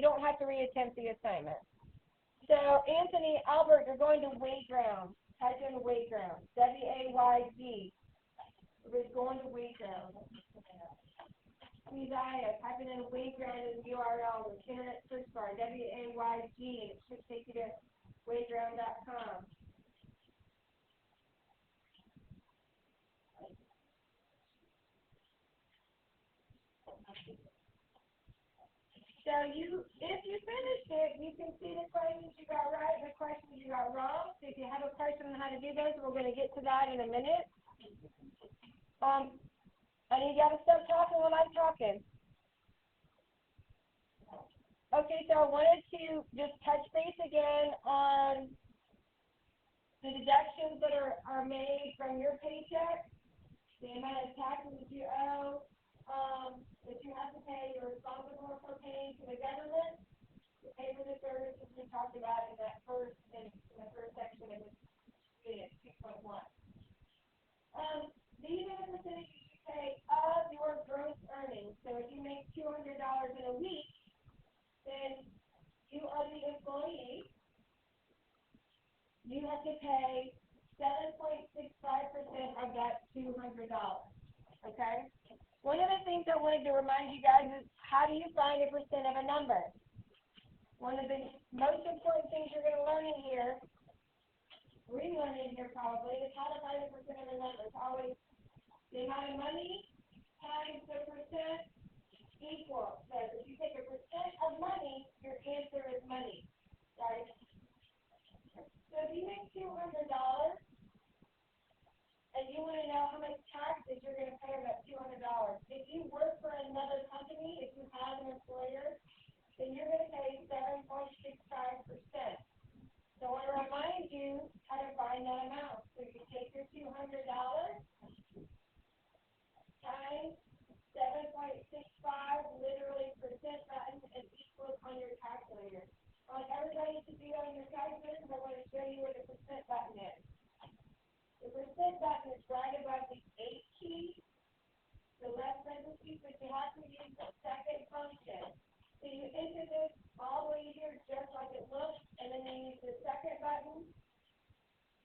you don't have to reattempt the assignment. So, Anthony, Albert, you're going to Wayground. Type in Wayground. W-A-Y-G. We're going to Wayground. Isaiah, type it in Wayground as URL with internet search bar, W-A-Y-G, and it should take you to wayground.com. So if you finished it, you can see the questions you got right and the questions you got wrong. So if you have a question on how to do those, we're going to get to that in a minute. And you got to stop talking while I'm talking. Okay, so I wanted to just touch base again on the deductions that are made from your paycheck, the amount of taxes that you owe, that you have to pay, you're responsible for paying to the government to pay for the services we talked about in the first section of this unit, 2.1. These are the percentages you pay of your gross earnings. So if you make $200 in a week, then you are the employee. You have to pay 7.65% of that $200. Okay? One of the things I wanted to remind you guys is, how do you find a percent of a number? One of the most important things you're going to learn in here, relearn in here probably, is how to find a percent of a number. It's always the amount of money times the percent equals. So if you take a percent of money, your answer is money, right? So if you make $200, and you want to know how much taxes you're going to pay on that $200. If you work for another company, if you have an employer, then you're going to pay 7.65%. So I want to remind you how to find that amount. So you take your $200 times 7.65, literally percent button, and equals on your calculator. I want everybody to do on your calculator, but I want to show you where the percent button is. The percent button is right above the 8 key, the left parentheses, but you have to use the second function. So you enter this all the way here just like it looks, and then you use the second button.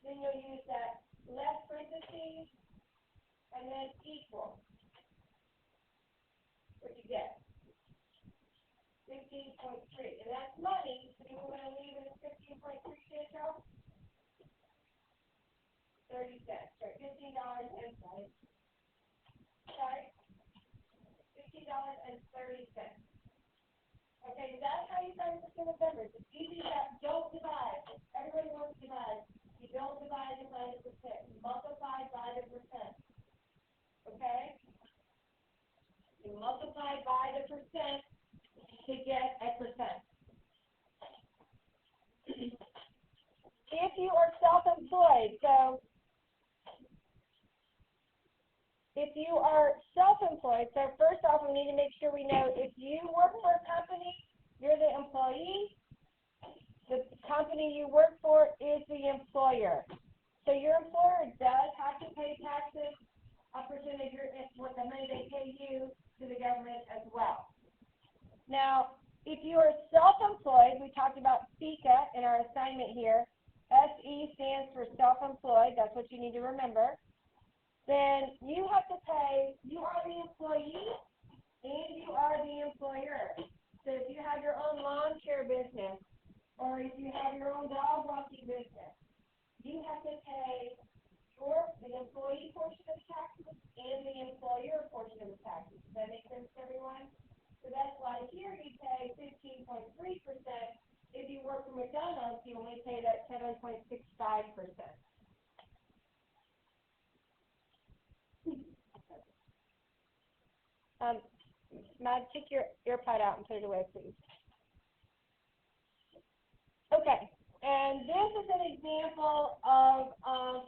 Then you'll use that left parentheses, and then equal. What you get? 15.3. And that's money, so you want to leave it at 15.3, Chantel? 30 cents, right? $15 and sorry, $15.30. Okay, that's how you find percent of numbers. It's easy to don't divide. Everybody wants to divide. You don't divide and find a percent. You multiply by the percent. Okay? You multiply by the percent to get a percent. If you are self-employed, so if you are self-employed, so first off, we need to make sure we know if you work for a company, you're the employee. The company you work for is the employer. So your employer does have to pay taxes, a percentage of what the money they pay you to the government as well. Now, if you are self-employed, we talked about SECA in our assignment here. SE stands for self-employed. That's what you need to remember. Then you have to pay, you are the employee and you are the employer. So if you have your own lawn care business or if you have your own dog walking business, you have to pay the employee portion of the taxes and the employer portion of the taxes. Does that make sense to everyone? So that's why here you pay 15.3%. If you work for McDonald's, you only pay that 7.65%. Mad, take your earpod out and put it away, please. Okay, and this is an example of,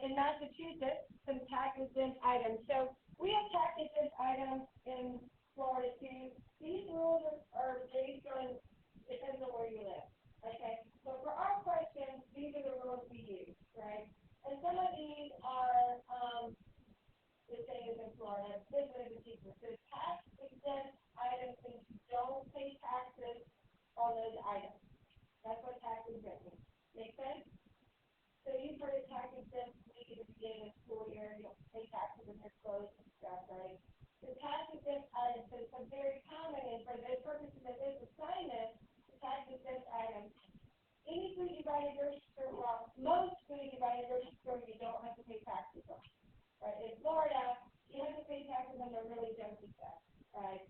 in Massachusetts, some tax-exempt items. So we have tax-exempt items in Florida, too. These rules are based on, depends on where you live, okay? So for our questions, these are the rules we use, right? And some of these are the same as in Florida. This one is the cheapest. So tax-exempt items means you don't pay taxes on those items. That's what tax exempt means. Make sense? So you've heard of tax exempt week at the beginning of the school year, you don't pay taxes when they're closed and stuff, right? The tax exempt items, so it's very common, and for the purposes of this assignment, the tax exempt items, any food you buy in a grocery store, well, most food you buy in a grocery store, you don't have to pay taxes on, right? In Florida, you have to pay taxes on the really junky stuff, right?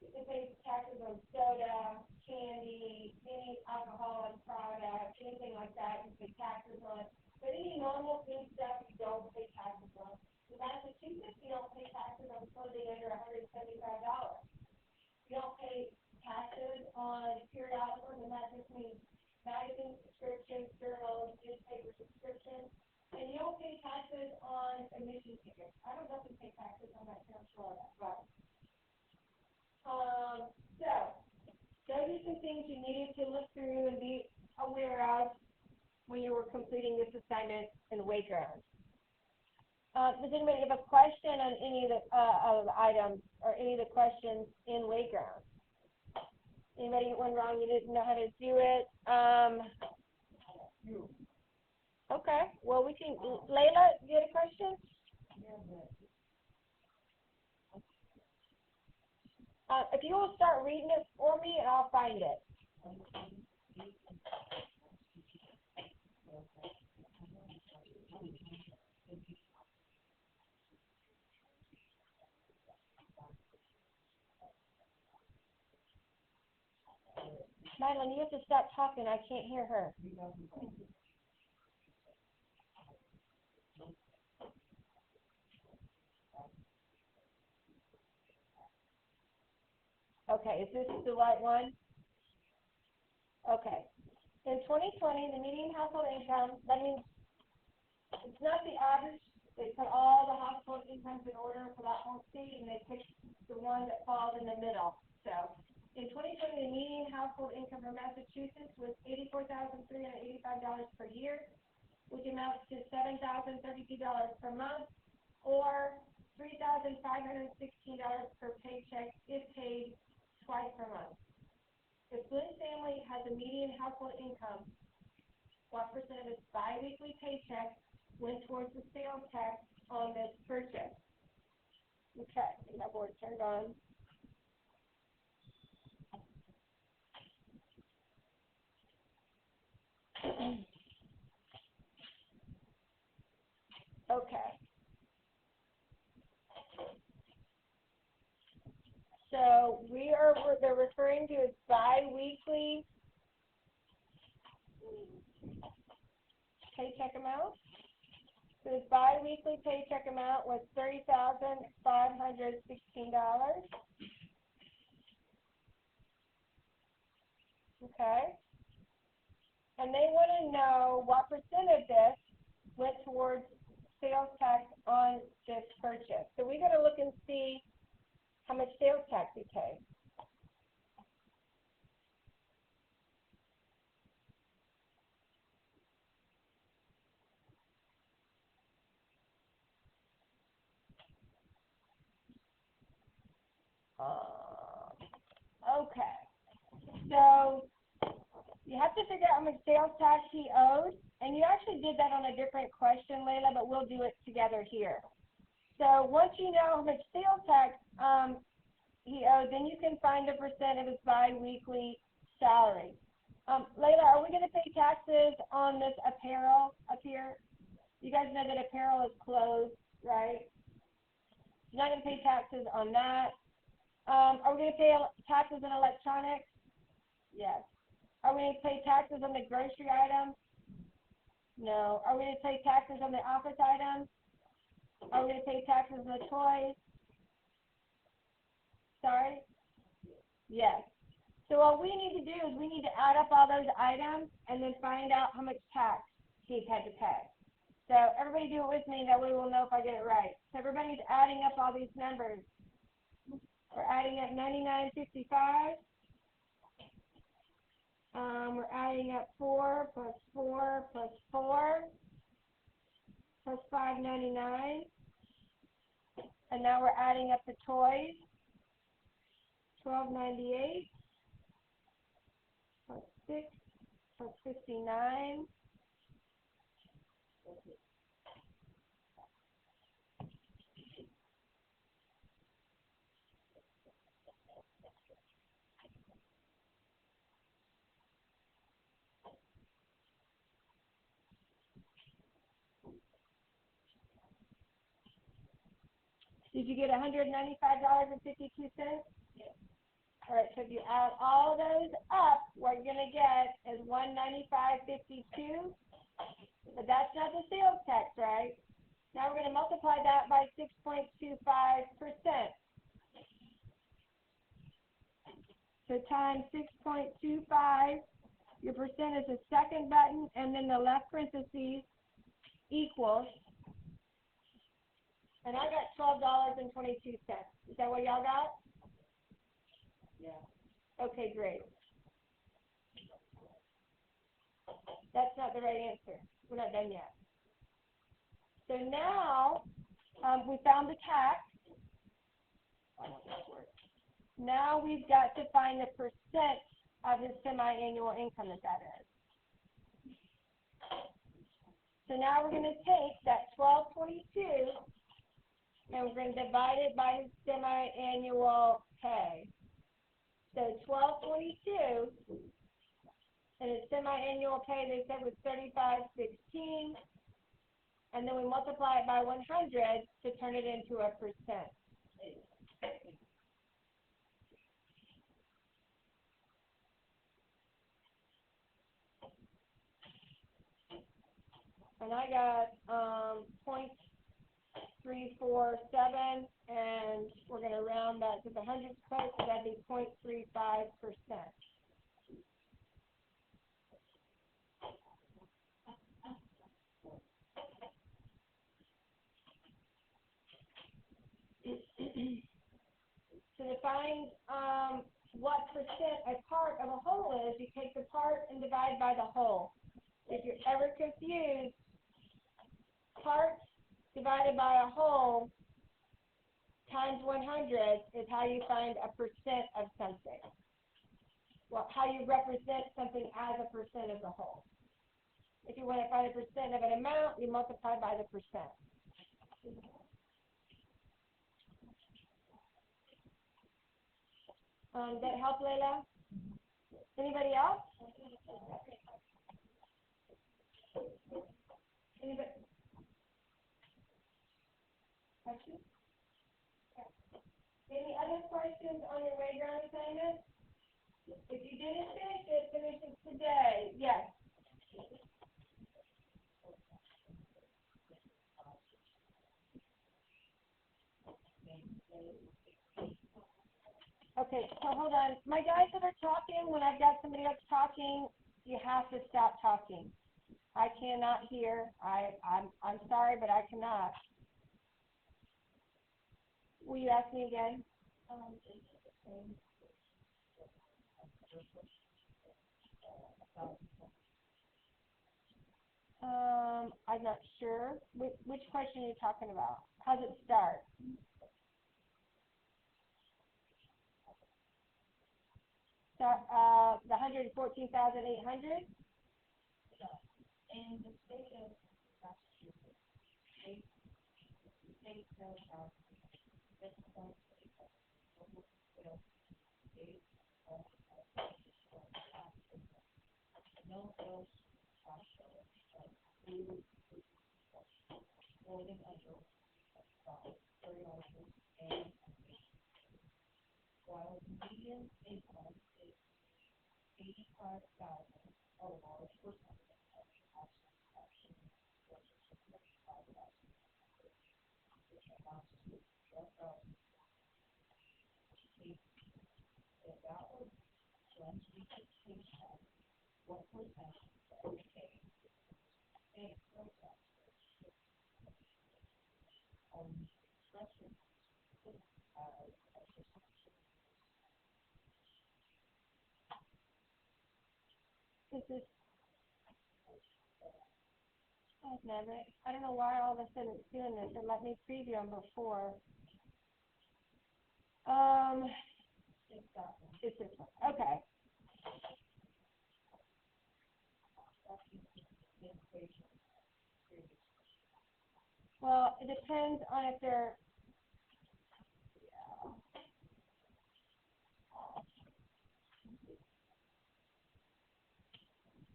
You can pay taxes on soda, candy, any alcoholic product, anything like that, you pay taxes on. But any normal food stuff, you don't pay taxes on. In Massachusetts, you don't pay taxes on clothing under $175. You don't pay taxes on periodicals, and that just means magazine subscriptions, journals, newspaper subscriptions. And you don't pay taxes on admission tickets. I don't know if we pay taxes on that here in Florida, but so those are some things you needed to look through and be aware of when you were completing this assignment in the weight round. Does anybody have a question on any of the items or any of the questions in weight round? Anybody get one wrong? You didn't know how to do it? Okay. Well, we can. Layla, you had a question? If you will start reading it for me, and I'll find it. Madeline, you have to stop talking. I can't hear her. Okay, is this the right one? Okay. In 2020, the median household income, that means it's not the average. They put all the household incomes in order for that whole state, and they pick the one that falls in the middle. So in 2020, the median household income for Massachusetts was $84,385 per year, which amounts to $7,032 per month, or $3,516 per paycheck if paid twice per month. If Flint family has a median household income, what percent of its biweekly paycheck went towards the sales tax on this purchase? Okay, my board turned on. Okay. So they're referring to as bi-weekly paycheck amount. So his bi-weekly paycheck amount was $30,516. Okay. And they want to know what percent of this went towards sales tax on this purchase. So we got to look and see how much sales tax he paid. Okay. So you have to figure out how much sales tax he owed. And you actually did that on a different question, Layla, but we'll do it together here. So once you know how much sales tax he owed, then you can find a percent of his bi-weekly salary. Layla, are we going to pay taxes on this apparel up here? You guys know that apparel is closed, right? You're not going to pay taxes on that. Are we going to pay taxes on electronics? Yes. Are we going to pay taxes on the grocery items? No. Are we going to pay taxes on the office items? Are we going to pay taxes on the toys? Sorry? Yes. So what we need to do is we need to add up all those items and then find out how much tax he's had to pay. So everybody do it with me, that way we'll know if I get it right. So everybody's adding up all these numbers. We're adding up 99.55. We're adding up 4 plus 4 plus 4 plus $5.99. And now we're adding up the toys. $12.98. 6 plus 59. Did you get $195.52? Yes. All right, so if you add all those up, what you're going to get is $195.52. But that's not the sales tax, right? Now we're going to multiply that by 6.25%. So times 6.25, your percent is the second button, and then the left parentheses equals. And I got $12.22. Is that what y'all got? Yeah. Okay, great. That's not the right answer. We're not done yet. So now we found the tax. Now we've got to find the percent of his semi-annual income that is. So now we're going to take that $12.22 and we're going to divide it by his semi-annual pay. So $12.22 and his semi-annual pay, they said, was $35.16, and then we multiply it by 100 to turn it into a percent. And I got 0.347, and we're going to round that to the hundredths place, so that'd be 0.35%. To find what percent a part of a whole is, you take the part and divide by the whole. If you're ever confused, part divided by a whole times 100 is how you find a percent of something. Well, how you represent something as a percent of the whole. If you want to find a percent of an amount, you multiply by the percent. Does that help, Layla? Anybody else? Anybody? Questions? Any other questions on your playground assignment? If you didn't finish it, finish it today. Yes. Okay, so hold on. My guys that are talking, when I've got somebody else talking, you have to stop talking. I cannot hear. I'm sorry, but I cannot. Will you ask me again? I'm not sure. Which question are you talking about? How's it start? The 114,800? And the state of Massachusetts, state sales tax, no sales tax, holding under and while the median income is 85,000, a large percentage of taxes actually versus 35,000, which amounts to 12,000. If that was once we could take that, what percentage of the pay and sales tax on restaurants this is, I don't know why all of a sudden it's doing this. It let me preview them before. It's this one. Okay. Well, it depends on if they're,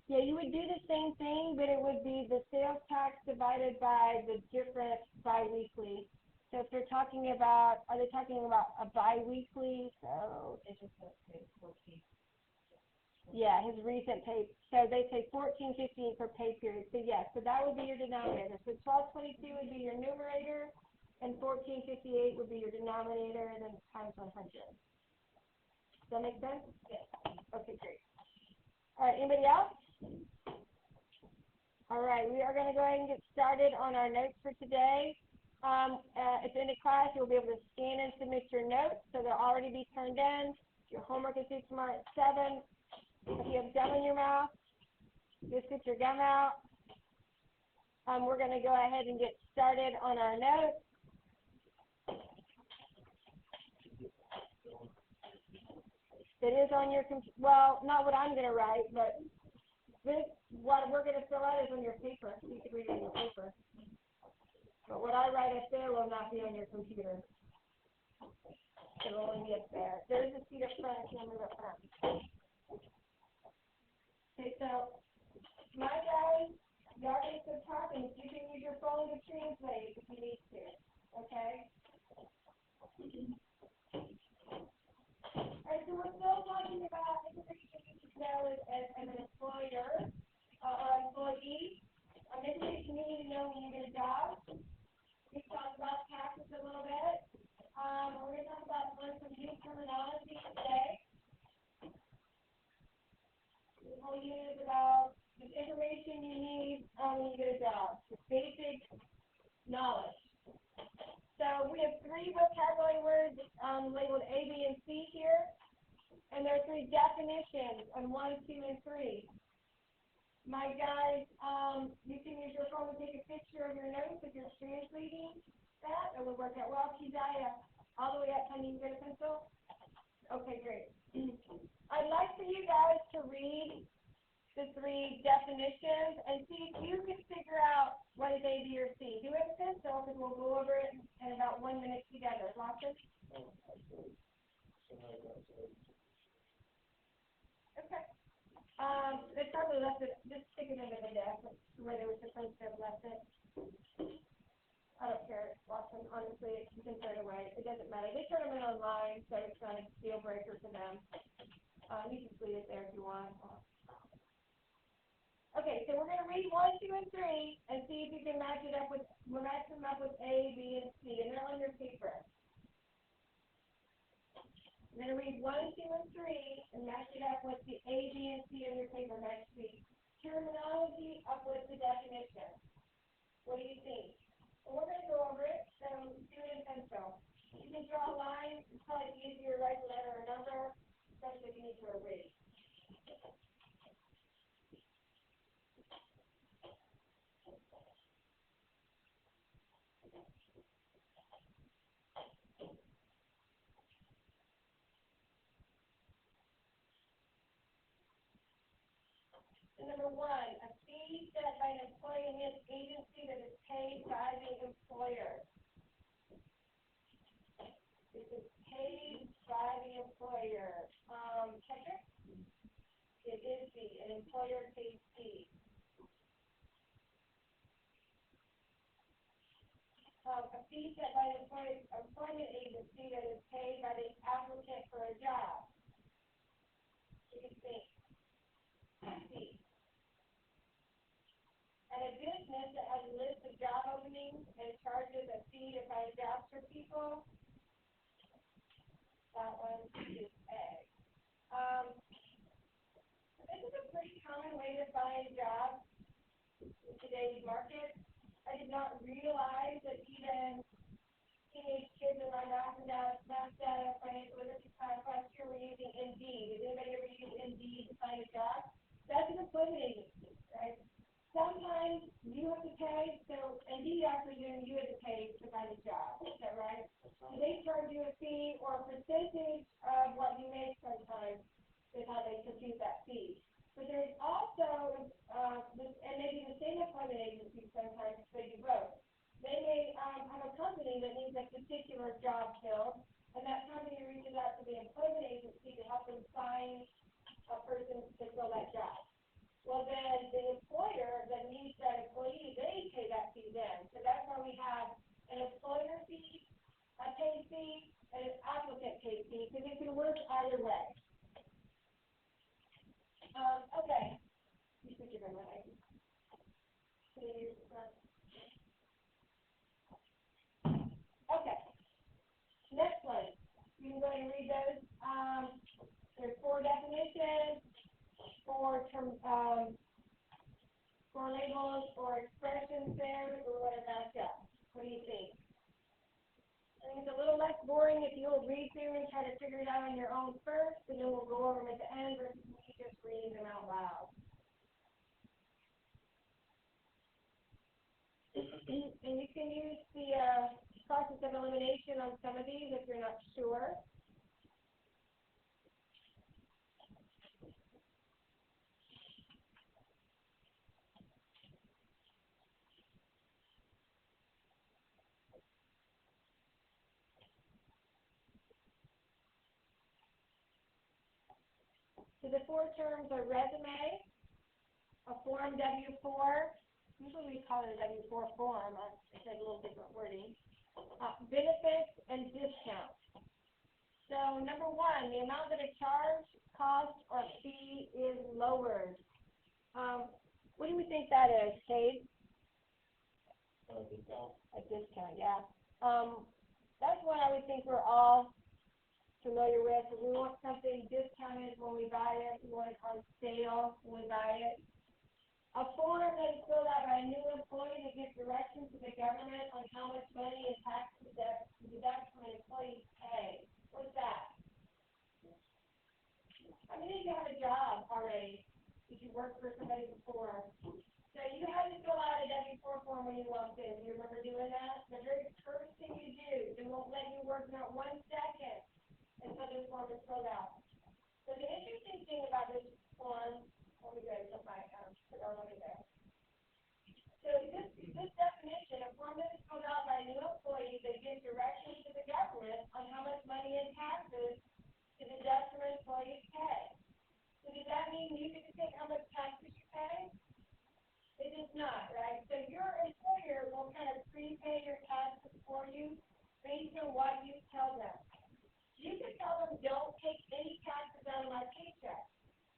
yeah, you would do the same thing, but it would be the sales tax divided by the different biweekly. So if they're talking about, are they talking about a biweekly? So it's just yeah, his recent pay. So they say 14.15 per pay period. So yes, so that would be your denominator. So 12.22 would be your numerator, and 14.58 would be your denominator, and then times 100. Does that make sense? Yes. Okay, great. All right, anybody else? All right, we are going to go ahead and get started on our notes for today. At the end of class, you'll be able to scan and submit your notes, so they'll already be turned in. Your homework is due tomorrow at 7. If you have gum in your mouth, just get your gum out. We're going to go ahead and get started on our notes. It is on your computer. Well, not what I'm going to write, but this, what we're going to fill out is on your paper. You can read it on your paper. But what I write up there will not be on your computer. It'll only be up there. There's a seat up front if you want to move up front. Okay, so my guys, y'all get some talking. You can use your phone to translate if you need to. Okay? Alright, so we're still talking about information you need to know as an employer or employee. Information you need to know when you get a job. We talked about taxes a little bit. We're going to talk about some new terminology today. The whole unit is about the information you need when you get a job. The basic knowledge. So we have 3 vocabulary words labeled A, B, and C here. And there are 3 definitions on 1, 2, and 3. My guys, you can use your phone to take a picture of your notes if you're translating that. It would work out well. Keziah, all the way up. Can you get a pencil? Okay, great. I'd like for you guys to read the 3 definitions and see if you can figure out what is A, B, or C. Do it with a pencil because we'll go over it in about 1 minute together. Lawson? Okay. They probably left it, just stick it into the desk where they were supposed to have left it. I don't care, Lawson, honestly, you can throw it away. It doesn't matter. They turn them in online, so it's not a deal breaker for them. You can leave it there if you want. Okay, so we're going to read 1, 2, and 3 and see if you can match them up with A, B, and C, and they're on your paper. I'm going to read 1, 2, and 3 and match it up with the A, B, and C on your paper next week. Terminology up with the definition. What do you think? Well, we're going to go over it, so do it in pencil. You can draw a line. It's probably easier to write a letter or number, especially if you need to erase. Number 1, a fee set by an employee in his agency that is paid by the employer. This is paid by the employer. Checker? It is an employer paid fee. A fee set by an employment agency that is paid by the applicant for a job. What do you think? Fee. And a business that has a list of job openings and charges a fee to find jobs for people, that one is A. This is a pretty common way to find jobs in today's market. I did not realize that even teenage kids in my math and data financial literacy class last year were using Indeed. Did anybody ever use Indeed to find a job? That's an employment agency, right? Sometimes you have to pay, so Indeed actually doing you have to pay to find a job. Is that right? So they charge you a fee or a percentage of what you make sometimes is how they compute that fee. But there's also, and maybe the same applies have a company that needs a particular job filled, and that company reaches out to the employment agency to help them find a person to fill that job. Well, then the employer that needs that employee, they pay that fee then. So that's why we have an employer fee, a pay fee, and an applicant pay fee, because it can work either way. Okay. You should give them that. Okay. Next one. You can go ahead and read those. There's 4 definitions, 4 terms, 4 labels, 4 expressions there. We want to match up. What do you think? I think it's a little less boring if you'll read through and try to figure it out on your own first, and then we'll go over them at the end versus me just reading them out loud. And you can use the process of elimination on some of these if you're not sure. So the 4 terms are resume, a Form W-4, usually we call it a W-4 form, I said a little different wording, benefits, and discounts. So number 1, the amount that a charge, cost, or fee is lowered. What do we think that is, Kate? A discount. A discount, yeah. That's what I would think we're all familiar with. We want something discounted when we buy it. We want it on sale when we buy it. A form that is filled out by a new employee that gives directions to the government on how much money and taxes that deduct from an employee's pay. What's that? I mean, you have a job already. If you worked for somebody before. So you had to fill out a W-4 form when you walked in. Do you remember doing that? The very first thing you do, they won't let you work not 1 second until this form is filled out. So the interesting thing about this form, let me go to put our over there. So this definition, a form that is filled out by a new employee that gives directions to the government on how much money and taxes to deduct from an employee's pay. So does that mean you get to pick how much taxes you pay? It does not, right? So your employer will kind of prepay your taxes for you based on what you tell them. You can tell them, don't take any taxes out of my paycheck.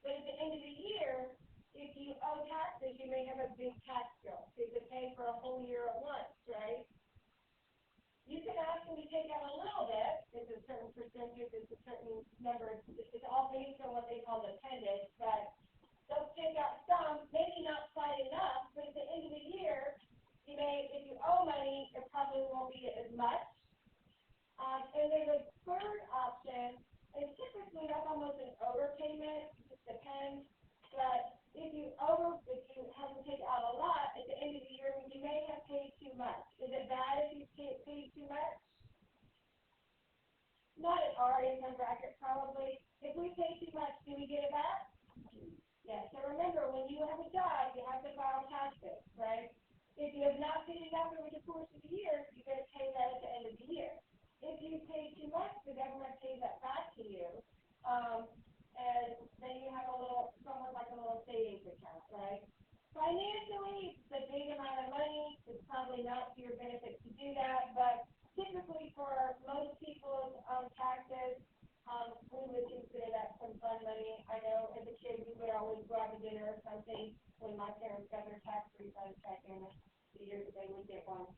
But at the end of the year, if you owe taxes, you may have a big tax bill. So you could pay for a whole year at once, right? You can ask them to take out a little bit. It's a certain percentage, it's a certain number. It's all based on what they call the appendix, but they'll take out some, maybe not quite enough, but at the end of the year, you may, if you owe money, it probably won't be as much. And there's a third option, and typically that's almost an overpayment. It just depends. But if you have to take out a lot, at the end of the year, you may have paid too much. Is it bad if you paid too much? Not at our income bracket, probably. If we pay too much, do we get it back? Yes. So remember, when you have a job, you have to file taxes, right? If you have not paid enough over the course of the year, you're going to pay that at the end of the year. If you pay too much, the government pays that back to you, and then you have somewhat like a little savings account, right? Financially, it's a big amount of money. It's probably not to your benefit to do that, but typically for most people's taxes, we would consider that some fun money. I know as a kid, we would always go out to dinner or something when my parents got their tax refunds back in the years that they would get one.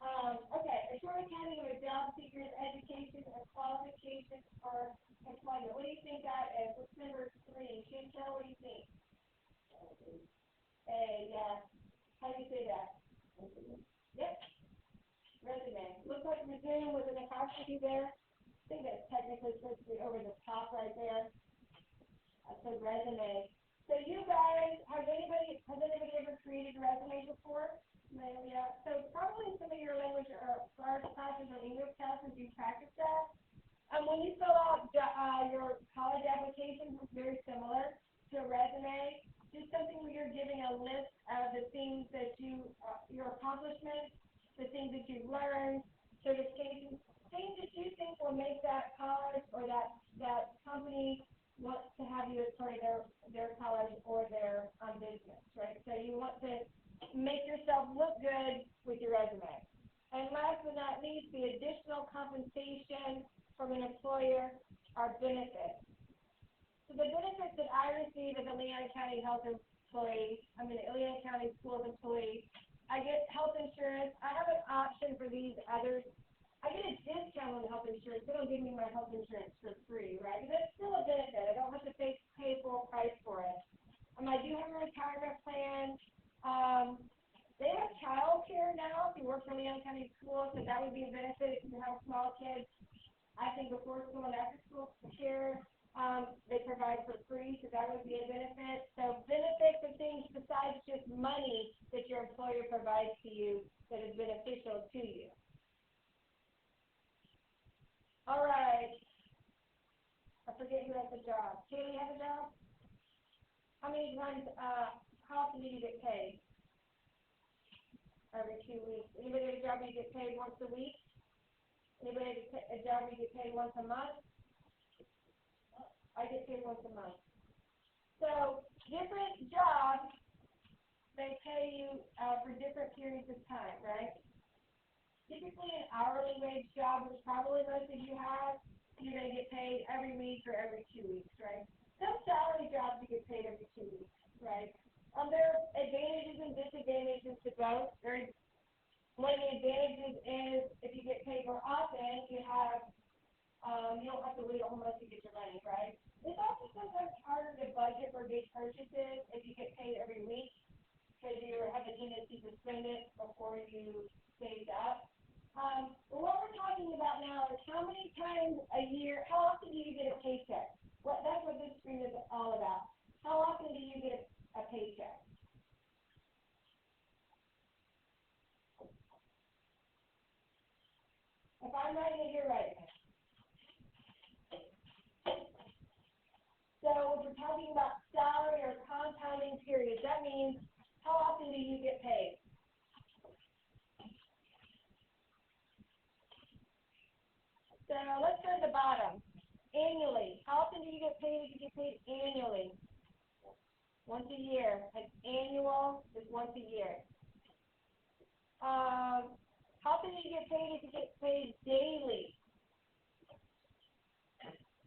Okay, a short accounting of a job seeker's education or qualifications for employment. What do you think that is? What's number 3? Chantel, what do you think? Yeah. How do you say that? Yep. Resume. Looks like resume was an apostrophe there. I think that's technically supposed to be over the top right there. That says resume. So you guys, has anybody ever created a resume before? Yeah. So probably some of your language or art classes or English classes, you practice that. When you fill out your college application, it's very similar to a resume. Just something where you're giving a list of the things that your accomplishments the things that you've learned, certifications, things that you think will make that college or that company want to have you as part of their college or their business, right? So you want to make yourself look good with your resume. And last but not least, the additional compensation from an employer are benefits. So the benefits that I receive as a Leon County Health employee, I'm an Leon County Schools employee, I get health insurance. I have an option for these others. I get a discount on the health insurance. They don't give me my health insurance for free, right? But that's still a benefit. I don't have to pay full price for it. I do have a retirement plan. They have child care now if you work for Leon County Schools, so that would be a benefit if you have small kids. I think before school and after school care, they provide for free, so that would be a benefit. So benefits are things besides just money that your employer provides to you that is beneficial to you. All right. I forget who has a job. Kaylee has a job? How many times, how often do you get paid? Every 2 weeks. Anybody have a job where you get paid once a week? Anybody have a job where you get paid once a month? I get paid once a month. So different jobs, they pay you for different periods of time, right? Typically an hourly wage job, which probably most of you have, you're going to get paid every week or every 2 weeks, right? Some salary jobs you get paid every 2 weeks, right? There are advantages and disadvantages to both. One of the advantages is if you get paid more often, you don't have to wait a whole month to get your money, right? It's also sometimes harder to budget for big purchases if you get paid every week because you have a tendency to spend it before you save up. But what we're talking about now is how many times a year, how often do you get a paycheck? That's what this screen is all about. How often do you get a paycheck? If I'm writing it, you're writing it. So if we're talking about salary or compounding periods, that means how often do you get paid? So let's go to the bottom. Annually. How often do you get paid if you get paid annually? Once a year. An annual is once a year. How often do you get paid if you get paid daily?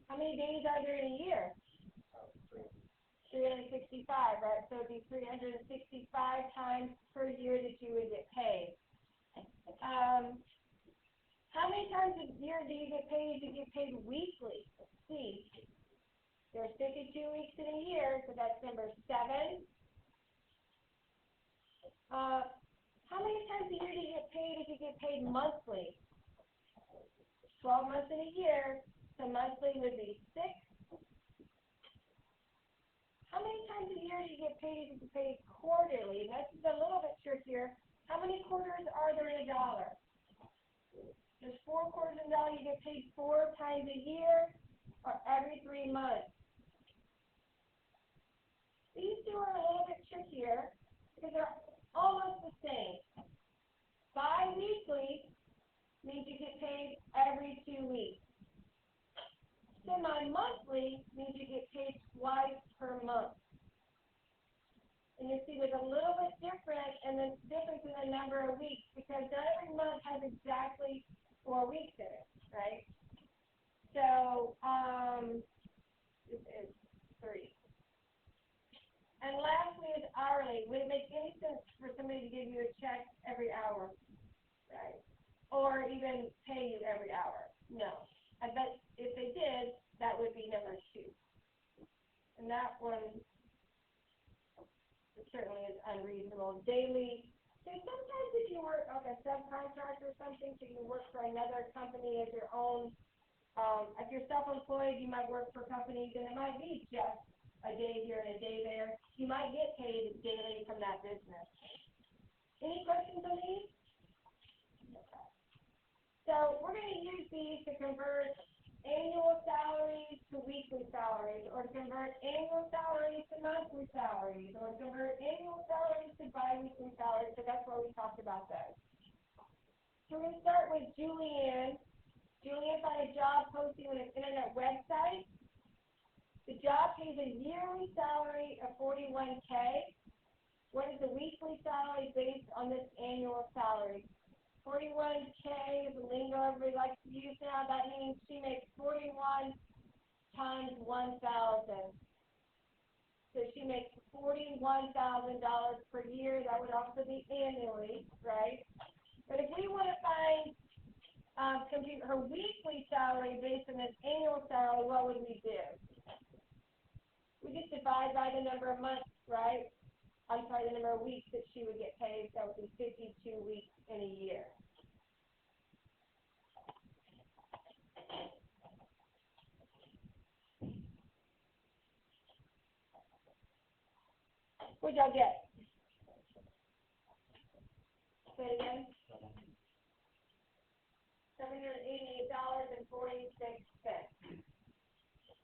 How many days are there in a year? 365, right? So it'd be 365 times per year that you would get paid. How many times a year do you get paid if you get paid weekly? Let's see. There's 52 weeks in a year, so that's number 7. How many times a year do you get paid if you get paid monthly? 12 months in a year, so monthly would be 6. How many times a year do you get paid if you get paid quarterly? That's a little bit trickier. How many quarters are there in a dollar? There's 4 quarters in a dollar. You get paid 4 times a year or every 3 months. These two are a little bit trickier because they're almost the same. Bi-weekly means you get paid every 2 weeks. Semi-monthly means you get paid twice per month. And you see there's a little bit difference in the number of weeks because not every month has exactly 4 weeks in it, right? So this is 3. And lastly is hourly. Would it make any sense for somebody to give you a check every hour, right? Or even pay you every hour? No. I bet if they did, that would be number 2. And that one certainly is unreasonable. Daily. So sometimes if you work like a subcontractor or something, so you work for another company as your own, if you're self-employed, you might work for companies, and it might be just a day here and a day there. You might get paid daily from that business. Any questions on these? Okay. So we're going to use these to convert annual salaries to weekly salaries, or to convert annual salaries to monthly salaries, or to convert annual salaries to bi-weekly salaries. So that's why we talked about those. So we're going to start with Julianne. Julianne found a job posting on an internet website. The job pays a yearly salary of $41K. What is the weekly salary based on this annual salary? 41K is the lingo everybody likes to use now. That means she makes 41 times 1,000. So she makes $41,000 per year. That would also be annually, right? But if we want to compute her weekly salary based on this annual salary, what would we do? We just divide by the number of months, right? I'm sorry, the number of weeks that she would get paid. That would be 52 weeks in a year. What'd y'all get? Say it again. $788.46.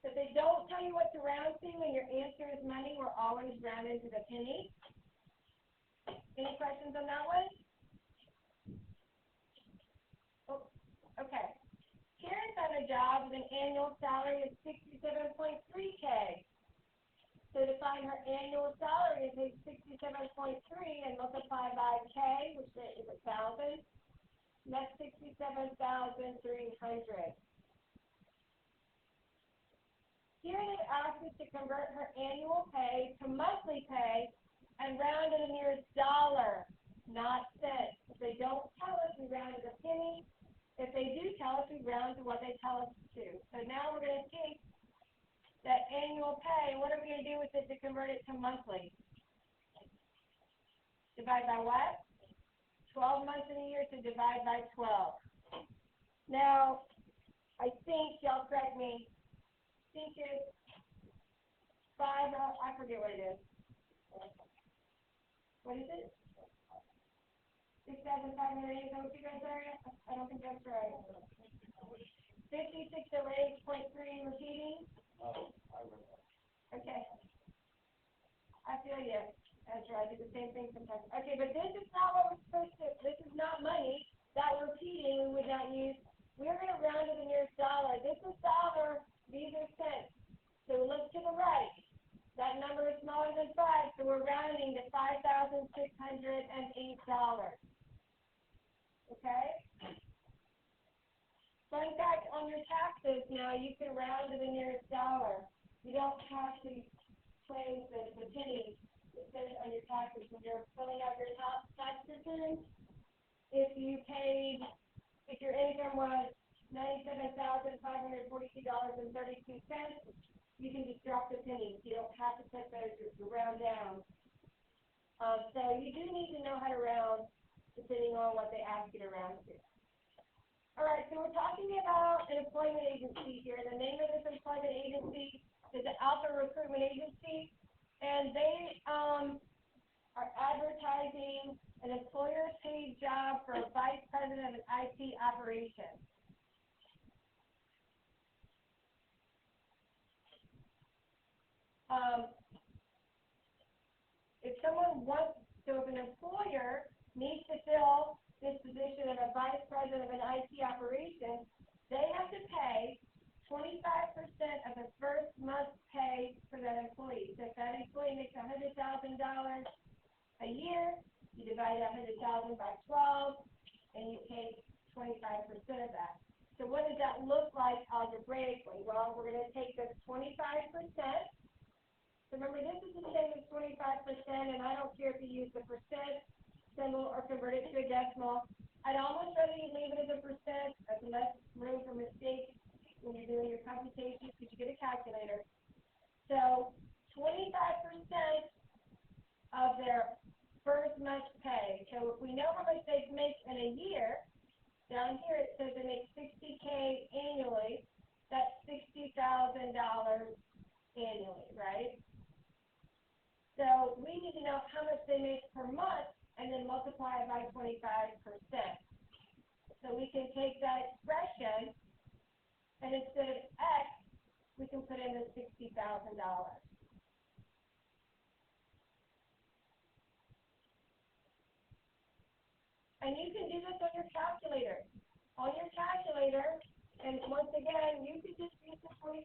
So if they don't tell you what to round to and your answer is money, we're always rounding to the penny. Any questions on that one? Oh, okay. Karen found a job with an annual salary of $67.3K. So to find her annual salary, it takes 67.3 and multiply by K, which is 1,000. That's 67,300. Here they ask us to convert her annual pay to monthly pay and round to the nearest dollar, not cents. If they don't tell us, we round to the penny. If they do tell us, we round to what they tell us to. So now we're going to take that annual pay, what are we going to do with it to convert it to monthly? Divide by what? 12 months in a year, so divide by 12. Now, I think, y'all correct me, I think it's 5, I forget what it is. What is it? 6,580, is that what you guys are? I don't think that's right. 5608.3 repeating? Okay. I feel you. That's right. I do the same thing sometimes. Okay, but this is not what we're supposed to. This is not money. That repeating we would not use. We're going to round to the nearest dollar. This is dollar. These are cents. So look to the right. That number is smaller than 5, so we're rounding to $5,608. Okay? Fun fact, on your taxes now, you can round to the nearest dollar. You don't have to claim the pennies that says on your taxes when you're filling out your tax returns. If your income was $97,542.32, you can just drop the pennies. You don't have to put those to round down. So you do need to know how to round depending on what they ask you to round to. All right, so we're talking about an employment agency here. The name of this employment agency is the Alpha Recruitment Agency, and they are advertising an employer-paid job for a vice president of an IT operation. If an employer needs to fill this position of a vice president of an IT operation, they have to pay 25% of the first month's pay for that employee. So if that employee makes $100,000 a year, you divide $100,000 by 12, and you take 25% of that. So what does that look like algebraically? Well, we're going to take this 25%. So remember, this is the same as 25%, and I don't care if you use the percent symbol or convert it to a decimal. I'd almost rather you leave it as a percent. That's less room for mistakes when you're doing your computations because you get a calculator. So 25% of their first month's pay. So if we know how much they make in a year, down here it says they make $60K annually. That's $60,000 annually, right? So we need to know how much they make per month and then multiply it by 25%. So we can take that expression, and instead of X, we can put in the $60,000. And you can do this on your calculator. On your calculator, and once again, you could just use the 45%.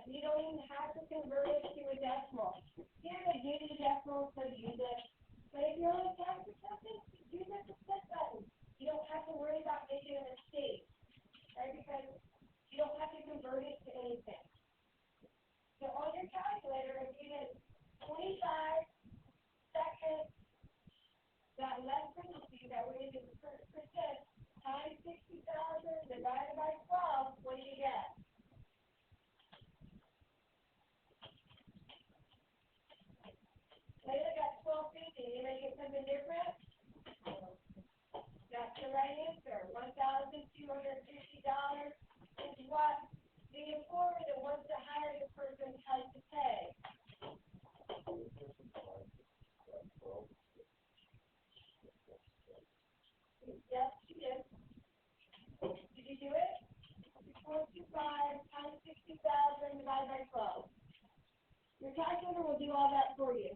You don't even have to convert it to a decimal. Here they give you the decimal, so use it. But if you're on a tax accountant, use the percent button. You don't have to worry about making a mistake, right? Because you don't have to convert it to anything. So on your calculator, if you did 25 seconds, that less frequency that we're using percent times 60,000 divided by 12, what do you get? Later got 1250. You may get something different? That's the right answer. $1,250 is what the employer that wants to hire the person has to pay. Yes, you did. Did you do it? 425 times 60,000 divided by 12. Your calculator will do all that for you.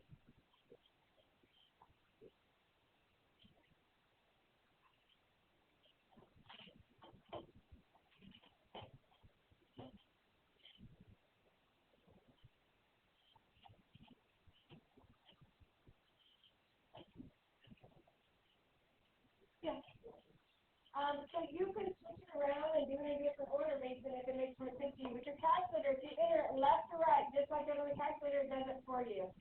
Yeah. So you can switch it around and do it in a different order, maybe if it makes more sense to you. With your calculator, if you enter it left to right, just like every calculator does it for you.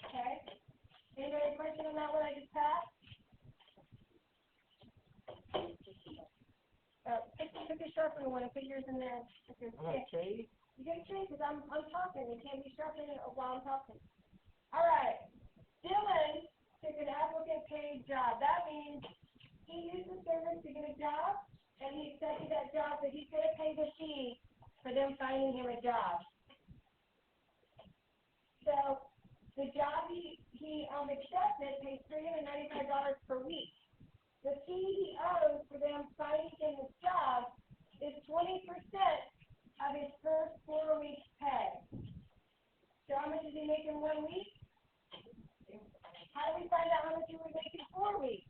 Okay? Anybody question on that one I just passed? Pick a sharpener one and put yours in there. You get a trade because I'm talking. You can't be sharpening it while I'm talking. All right. Dylan took an applicant paid job. That means he used the service to get a job, and he accepted that job, so he's going to pay the fee for them finding him a job. So the job he accepted pays $395 per week. The fee he owes for them finding him this job is 20% of his first 4 weeks' pay. So how much is he making 1 week? How do we find out how much he would make in 4 weeks?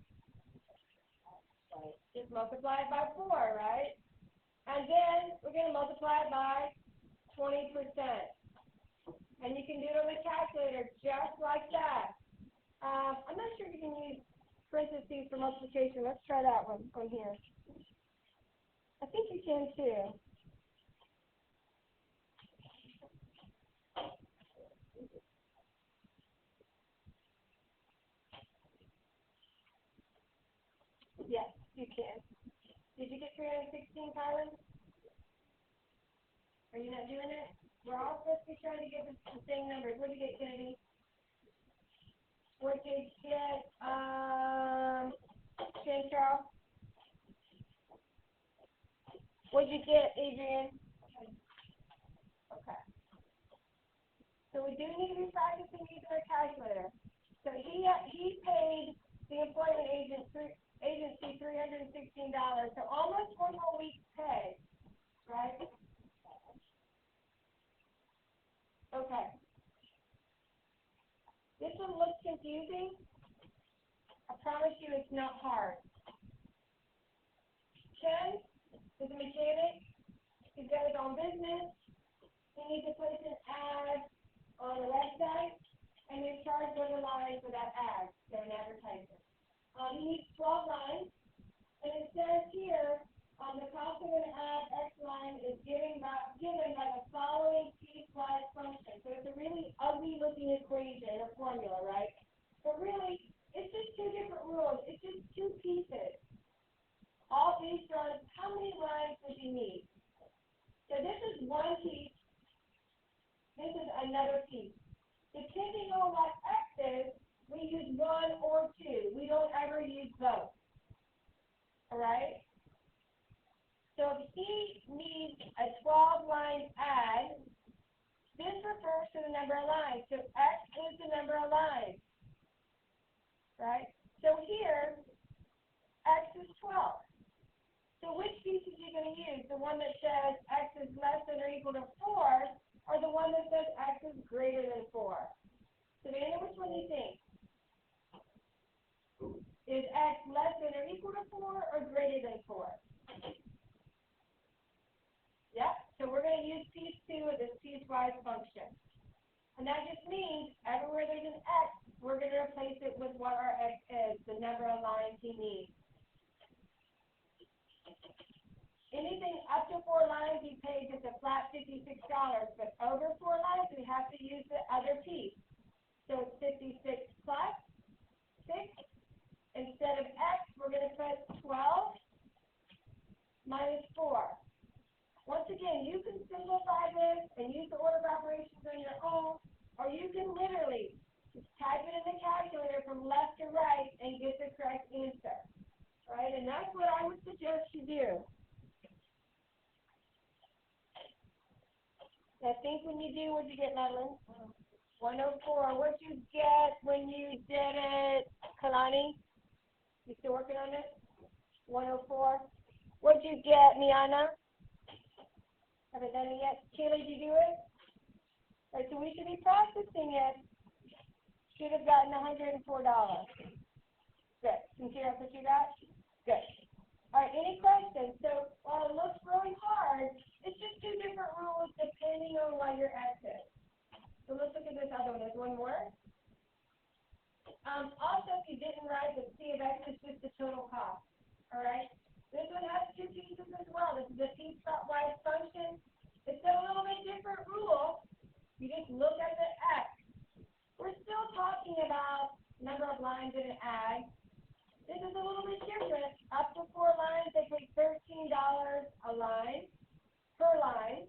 Just multiply it by 4, right? And then we're going to multiply it by 20%. And you can do it on the calculator just like that. I'm not sure if you can use parentheses for multiplication. Let's try that one on here. I think you can too. Yes, you can. Did you get 316, Kylan? Are you not doing it? We're all supposed to be trying to get the same numbers. What did you get, Kennedy? What did you get, Chantal? What did you get, Adrian? Okay. So we do need to be practicing using our calculator. So he paid the employment agency $316. So almost 1 whole week's pay, right? Okay. This one looks confusing. I promise you it's not hard. Ken is a mechanic. He's got his own business. He needs to place an ad on the website, and you're charged with a line for that ad, so an advertisement. He needs 12 lines, and it says here, the cost of an ad X line is given by the following piecewise function. So it's a really ugly looking equation or formula, right? But really, it's just two different rules. It's just two pieces. All based on how many lines does he need. So this is one piece. This is another piece. Depending on what X is, we use one or two. We don't ever use both. All right? So if he needs a 12-line ad, this refers to the number of lines. So X is the number of lines. Right? So here, X is 12. So which piece is he going to use? The one that says X is less than or equal to 4, or the one that says X is greater than 4? Savannah, which one do you think? Is x less than or equal to 4 or greater than 4? Yep, so we're going to use piece 2 of this piecewise function. And that just means everywhere there's an x, we're going to replace it with what our x is, the number of lines he needs. Anything up to 4 lines, you pay just a flat $56, but over 4 lines, we have to use the other piece. So it's 56 plus 6. Instead of x, we're going to put 12 minus 4. Once again, you can simplify this and use the order of operations on your own, or you can literally just type it in the calculator from left to right and get the correct answer. Right? And that's what I would suggest you do. I think when you do, what'd you get, Madeline? 104. What'd you get when you did it, Kalani? You still working on it? 104. What'd you get, Miana? Haven't done it yet. Kaylee, did you do it? All right, so we should be processing it. Should have gotten $104. Good. Sincere, that's what you got? Good. All right, any questions? So while it looks really hard, it's just 2 different rules depending on what your x is. So let's look at this other one. There's one more. Also, if you didn't write, the C of x is just the total cost. All right? This one has 2 pieces as well. This is a piecewise function. It's a little bit different rule. You just look at the x. We're still talking about number of lines in an ag. This is a little bit different. Up to 4 lines, they pay $13 a line, per line.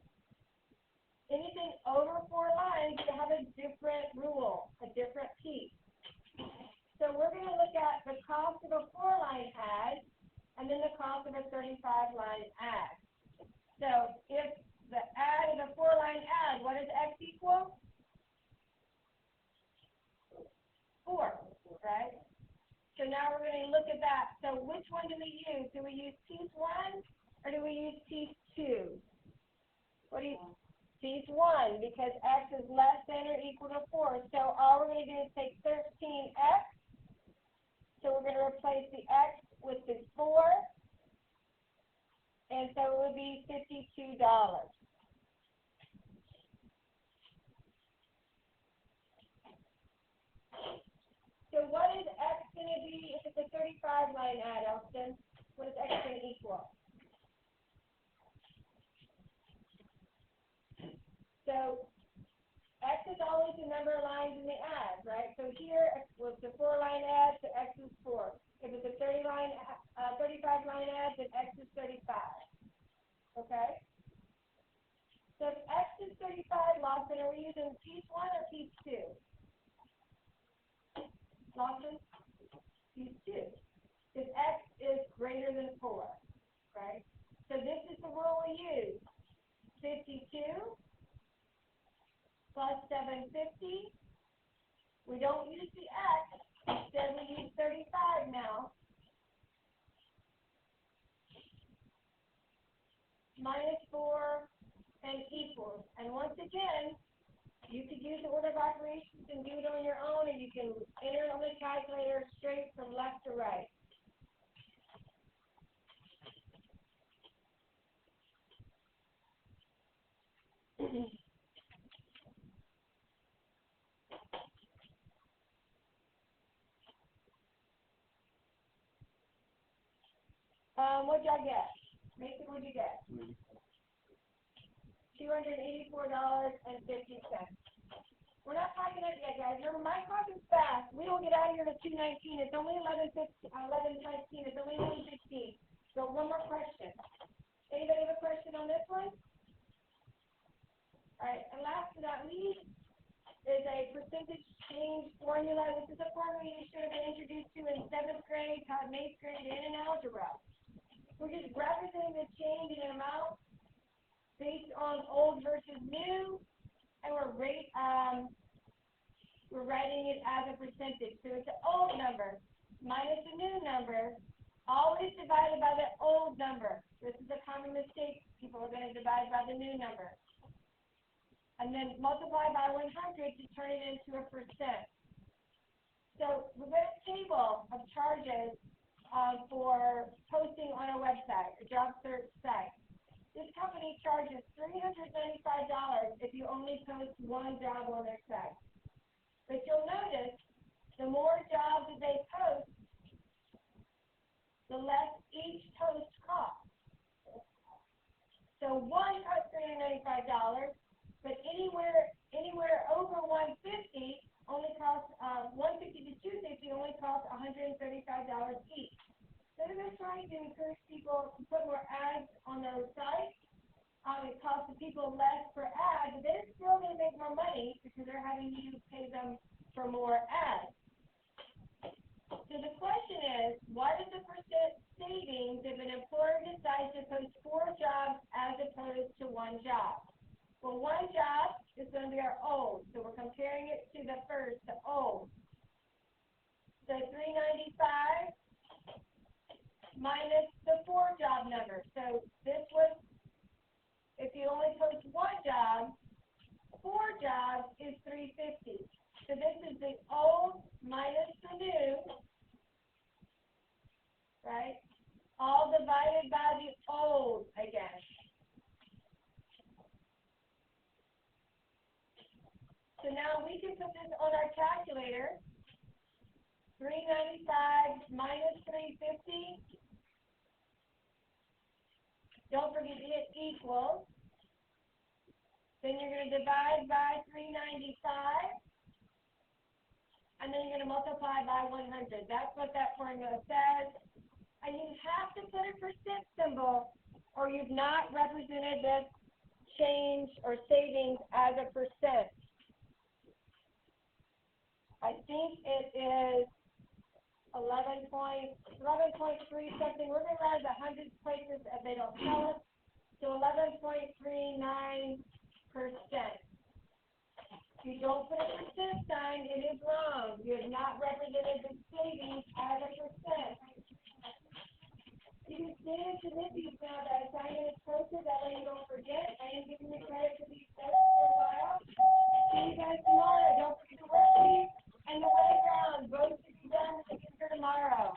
Anything over 4 lines, you have a different rule, a different piece. So we're going to look at the cost of a 4-line ad and then the cost of a 35-line ad. So if the ad is a 4-line ad, what does x equal? 4, right? So now we're going to look at that. So which one do we use? Do we use piece 1 or do we use piece 2? What do you? Piece 1, because x is less than or equal to 4. So all we're going to do is take 13x. So we're going to replace the x with the 4. And so it would be $52. So what is x going to be if it's a 35-line ad, Elston? What is x going to equal? So x is always the number of lines in the ad, right? So here, with the 4-line ad, so x is 4. If it's a 35-line ad, then x is 35. Okay? So if x is 35, Lawson, are we using piece 1 or piece 2? Lawson? Piece 2. Because x is greater than 4, right? So this is the rule we use. 52 plus 750. We don't use the x. Instead, we use 35 now. Minus 4 and equals. And once again, you could use the order of operations and do it on your own, or you can enter it on the calculator straight from left to right. What'd y'all get? Mason, what'd you get? $284.50. We're not packing up yet, guys. Remember, my clock is fast. We will get out of here at 2:19. It's only 11:19. It's only 11:15. So one more question. Anybody have a question on this one? All right. And last but not least is a percentage change formula. This is a formula you should have been introduced to in 7th grade, taught in 8th grade, and in algebra. We're just representing the change in amount based on old versus new, and we're writing it as a percentage. So it's the old number minus the new number, always divided by the old number. This is a common mistake. People are going to divide by the new number. And then multiply by 100 to turn it into a percent. So we've got a table of charges for posting on a website, a job search site. This company charges $395 if you only post one job on their site. But you'll notice the more jobs that they post, the less each post costs. So one costs $395, but anywhere over 150 only costs 150 to 250 only costs $135 each. So they're trying to encourage people to put more ads on their site. It costs the people less per ad, but they're still going to make more money because they're having you pay them for more ads. So the question is, what is the percent savings if an employer decides to post 4 jobs as opposed to 1 job? Well, 1 job is going to be our old, so we're comparing it to the first, the old. So $395 minus the 4 job number. So this was, if you only post 1 job, 4 jobs is $350. So this is the old minus the new, right? All divided by the old again. So now we can put this on our calculator. 395 minus 350. Don't forget to hit equals. Then you're going to divide by 395. And then you're going to multiply by 100. That's what that formula says. And you have to put a percent symbol, or you've not represented this change or savings as a percent. I think it is 11.3 something. We're going to run it 100 places if they don't tell us. So 11.39%. If you don't put a percent sign, it is wrong. You have not represented the savings as a percent. You can stand to this piece now that assignment is posted. That way you don't forget. I am giving you credit for these steps for a while. See you guys tomorrow. Don't forget the worksheet and the playground. Both should be done at the computer tomorrow.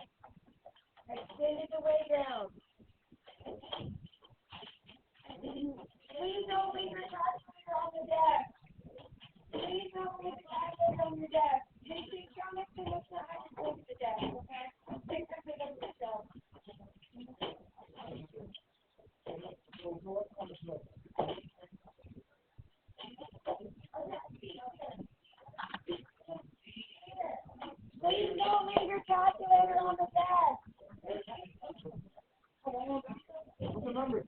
Extended the way down. Please don't leave your calculator on the desk. Please don't leave the calculator on your desk. Take your stomach and lift the hand over the desk, okay? Take them to the shelf. Please don't leave your calculator on the desk. What's the number?